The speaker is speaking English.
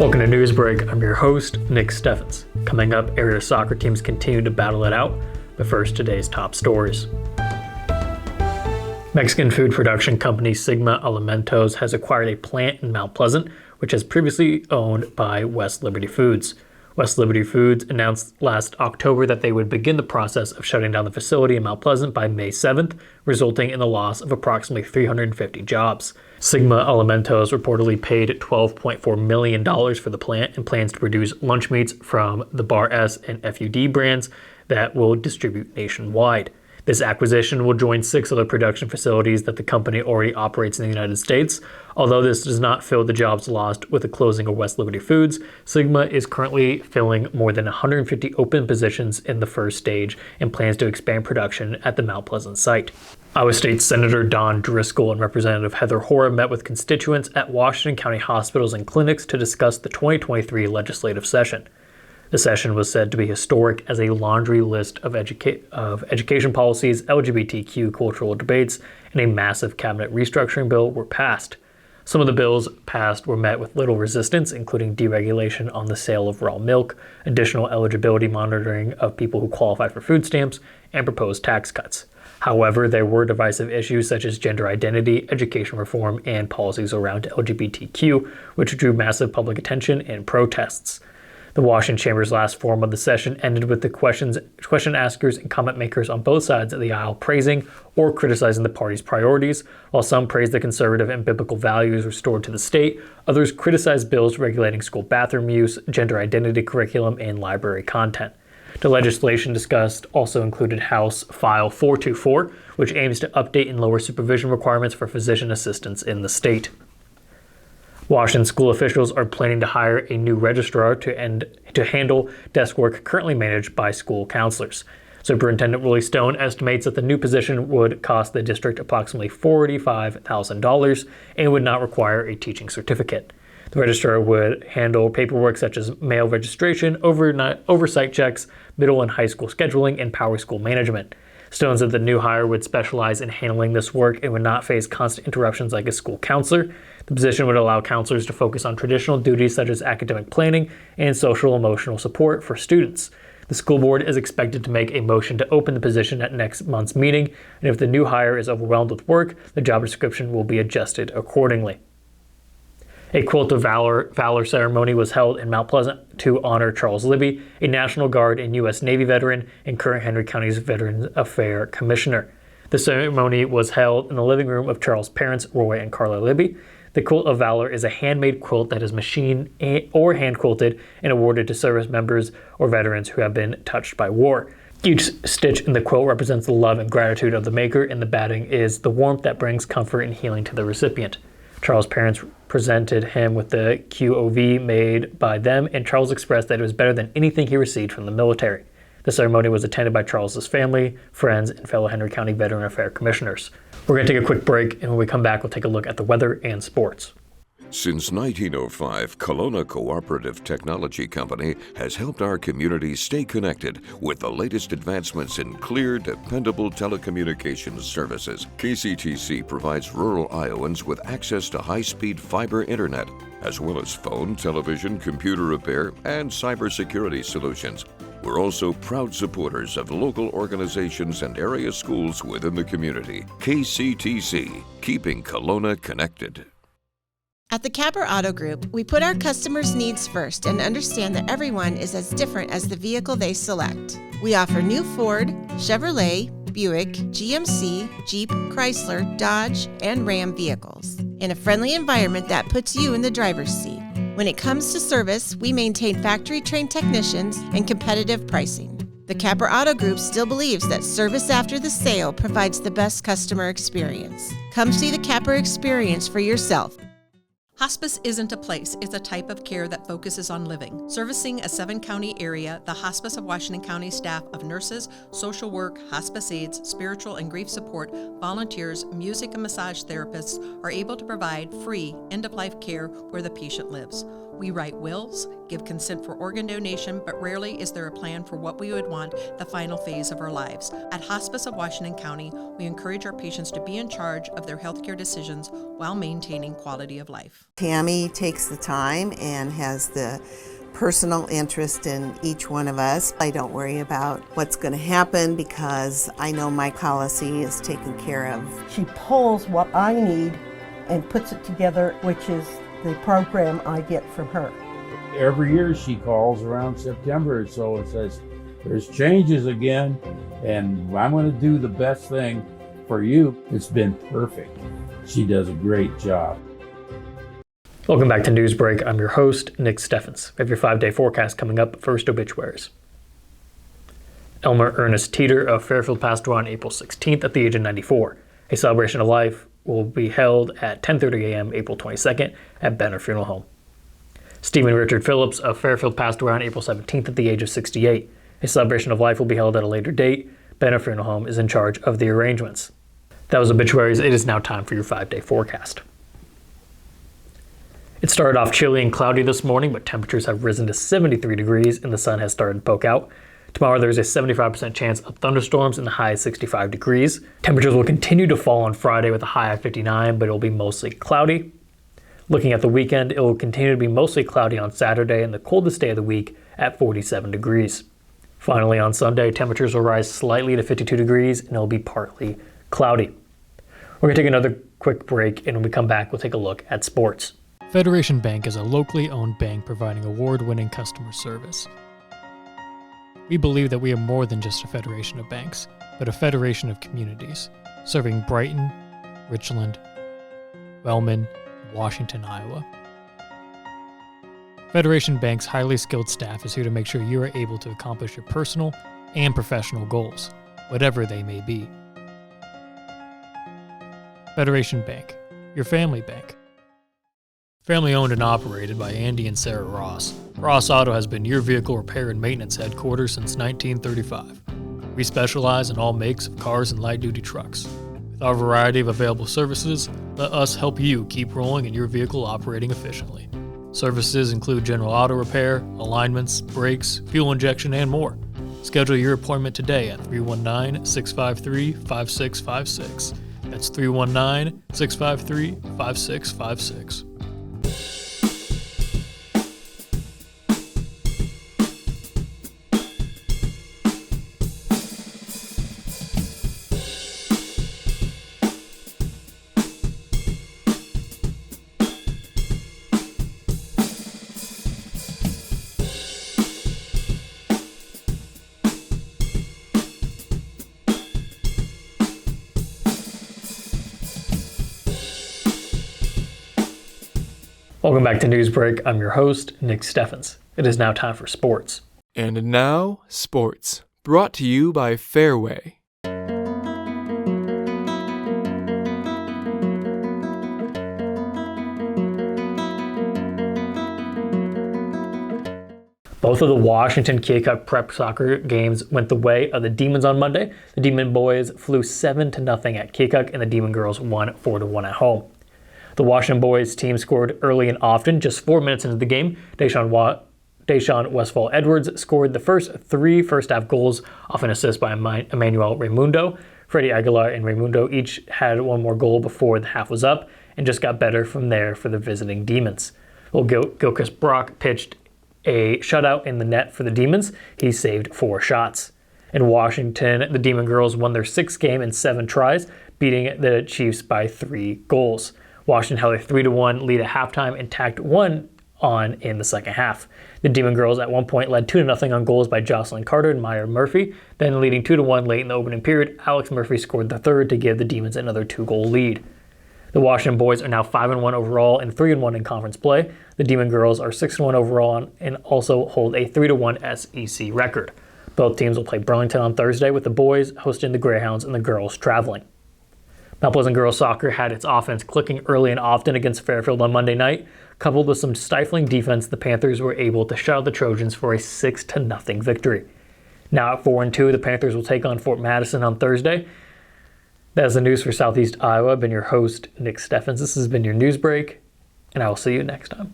Welcome to Newsbreak. I'm your host, Nick Steffens. Coming up, area soccer teams continue to battle it out, but first, today's top stories. Mexican food production company Sigma Alimentos has acquired a plant in Mount Pleasant, which has previously owned by West Liberty Foods. West Liberty Foods announced last October that they would begin the process of shutting down the facility in Mount Pleasant by May 7th, resulting in the loss of approximately 350 jobs. Sigma Alimentos reportedly paid $12.4 million for the plant and plans to produce lunch meats from the Bar S and FUD brands that will distribute nationwide. This acquisition will join 6 other production facilities that the company already operates in the United States. Although this does not fill the jobs lost with the closing of West Liberty Foods, Sigma is currently filling more than 150 open positions in the first stage and plans to expand production at the Mount Pleasant site. Iowa State Senator Don Driscoll and Representative Heather Hora met with constituents at Washington County hospitals and clinics to discuss the 2023 legislative session. The session was said to be historic as a laundry list of education policies, LGBTQ cultural debates, and a massive cabinet restructuring bill were passed. Some of the bills passed were met with little resistance, including deregulation on the sale of raw milk, additional eligibility monitoring of people who qualify for food stamps, and proposed tax cuts. However, there were divisive issues such as gender identity, education reform, and policies around LGBTQ, which drew massive public attention and protests. The Washington Chamber's last forum of the session ended with the question askers and comment makers on both sides of the aisle praising or criticizing the party's priorities. While some praised the conservative and biblical values restored to the state, others criticized bills regulating school bathroom use, gender identity curriculum, and library content. The legislation discussed also included House File 424, which aims to update and lower supervision requirements for physician assistants in the state. Washington school officials are planning to hire a new registrar to handle desk work currently managed by school counselors. Superintendent Willie Stone estimates that the new position would cost the district approximately $45,000 and would not require a teaching certificate. The registrar would handle paperwork such as mail registration, oversight checks, middle and high school scheduling, and power school management. Stone said the new hire would specialize in handling this work and would not face constant interruptions like a school counselor. The position would allow counselors to focus on traditional duties such as academic planning and social emotional support for students. The school board is expected to make a motion to open the position at next month's meeting, and if the new hire is overwhelmed with work, the job description will be adjusted accordingly. A Quilt of Valor ceremony was held in Mount Pleasant to honor Charles Libby, a National Guard and U.S. Navy veteran and current Henry County's Veterans Affairs Commissioner. The ceremony was held in the living room of Charles' parents, Roy and Carla Libby. The Quilt of Valor is a handmade quilt that is machine or hand quilted and awarded to service members or veterans who have been touched by war. Each stitch in the quilt represents the love and gratitude of the maker, and the batting is the warmth that brings comfort and healing to the recipient. Charles' parents presented him with the QOV made by them, and Charles expressed that it was better than anything he received from the military. The ceremony was attended by Charles's family, friends, and fellow Henry County Veteran Affairs Commissioners. We're going to take a quick break, and when we come back, we'll take a look at the weather and sports. Since 1905, Kelowna Cooperative Technology Company has helped our community stay connected with the latest advancements in clear, dependable telecommunications services. KCTC provides rural Iowans with access to high-speed fiber internet, as well as phone, television, computer repair, and cybersecurity solutions. We're also proud supporters of local organizations and area schools within the community. KCTC, keeping Kelowna connected. At the Capper Auto Group, we put our customers' needs first and understand that everyone is as different as the vehicle they select. We offer new Ford, Chevrolet, Buick, GMC, Jeep, Chrysler, Dodge, and Ram vehicles in a friendly environment that puts you in the driver's seat. When it comes to service, we maintain factory-trained technicians and competitive pricing. The Capper Auto Group still believes that service after the sale provides the best customer experience. Come see the Capper experience for yourself. Hospice isn't a place, it's a type of care that focuses on living. Servicing a 7-county area, the Hospice of Washington County staff of nurses, social work, hospice aides, spiritual and grief support, volunteers, music and massage therapists are able to provide free end-of-life care where the patient lives. We write wills, give consent for organ donation, but rarely is there a plan for what we would want the final phase of our lives. At Hospice of Washington County, we encourage our patients to be in charge of their healthcare decisions while maintaining quality of life. Tammy takes the time and has the personal interest in each one of us. I don't worry about what's going to happen because I know my policy is taken care of. She pulls what I need and puts it together, which is the program I get from her. Every year she calls around September or so and says, there's changes again, and I'm going to do the best thing for you. It's been perfect. She does a great job. Welcome back to Newsbreak. I'm your host, Nick Steffens. We have your 5-day forecast coming up. First, obituaries. Elmer Ernest Teeter of Fairfield passed away on April 16th at the age of 94. A celebration of life will be held at 10:30 a.m. April 22nd at Benner Funeral Home. Stephen Richard Phillips of Fairfield passed away on April 17th at the age of 68. A celebration of life will be held at a later date. Benner Funeral Home is in charge of the arrangements. That was obituaries. It is now time for your 5-day forecast. It started off chilly and cloudy this morning, but temperatures have risen to 73 degrees and the sun has started to poke out. Tomorrow there's a 75% chance of thunderstorms and the high is 65 degrees. Temperatures will continue to fall on Friday with a high of 59, but it will be mostly cloudy. Looking at the weekend, it will continue to be mostly cloudy on Saturday and the coldest day of the week at 47 degrees. Finally on Sunday, temperatures will rise slightly to 52 degrees and it will be partly cloudy. We're going to take another quick break, and when we come back, we'll take a look at sports. Federation Bank is a locally owned bank providing award-winning customer service. We believe that we are more than just a federation of banks, but a federation of communities, serving Brighton, Richland, Wellman, and Washington, Iowa. Federation Bank's highly skilled staff is here to make sure you are able to accomplish your personal and professional goals, whatever they may be. Federation Bank, your family bank. Family owned and operated by Andy and Sarah Ross, Ross Auto has been your vehicle repair and maintenance headquarters since 1935. We specialize in all makes of cars and light-duty trucks. With our variety of available services, let us help you keep rolling and your vehicle operating efficiently. Services include general auto repair, alignments, brakes, fuel injection, and more. Schedule your appointment today at 319-653-5656. That's 319-653-5656. Welcome back to Newsbreak. I'm your host, Nick Steffens. It is now time for sports. And now, sports. Brought to you by Fairway. Both of the Washington K-Cup prep soccer games went the way of the Demons on Monday. The Demon boys flew 7-0 at K-Cup and the Demon girls won 4-1 at home. The Washington boys team scored early and often. Just 4 minutes into the game, Deshaun Westfall-Edwards scored the first 3 first-half goals off an assist by Emmanuel Raimundo. Freddie Aguilar and Raimundo each had one more goal before the half was up and just got better from there for the visiting Demons. Gilchrist Brock pitched a shutout in the net for the Demons. He saved 4 shots. In Washington, the Demon girls won their 6th game in 7 tries, beating the Chiefs by 3 goals. Washington held a 3-1 lead at halftime and tacked 1 on in the second half. The Demon girls at one point led 2-0 on goals by Jocelyn Carter and Maya Murphy. Then leading 2-1 late in the opening period, Alex Murphy scored the third to give the Demons another 2-goal lead. The Washington boys are now 5-1 overall and 3-1 in conference play. The Demon girls are 6-1 overall and also hold a 3-1 SEC record. Both teams will play Burlington on Thursday, with the boys hosting the Greyhounds and the girls traveling. Mount Pleasant girls soccer had its offense clicking early and often against Fairfield on Monday night. Coupled with some stifling defense, the Panthers were able to shut out the Trojans for a 6-0 victory. Now at 4-2, the Panthers will take on Fort Madison on Thursday. That is the news for Southeast Iowa. I've been your host, Nick Steffens. This has been your News Break, and I will see you next time.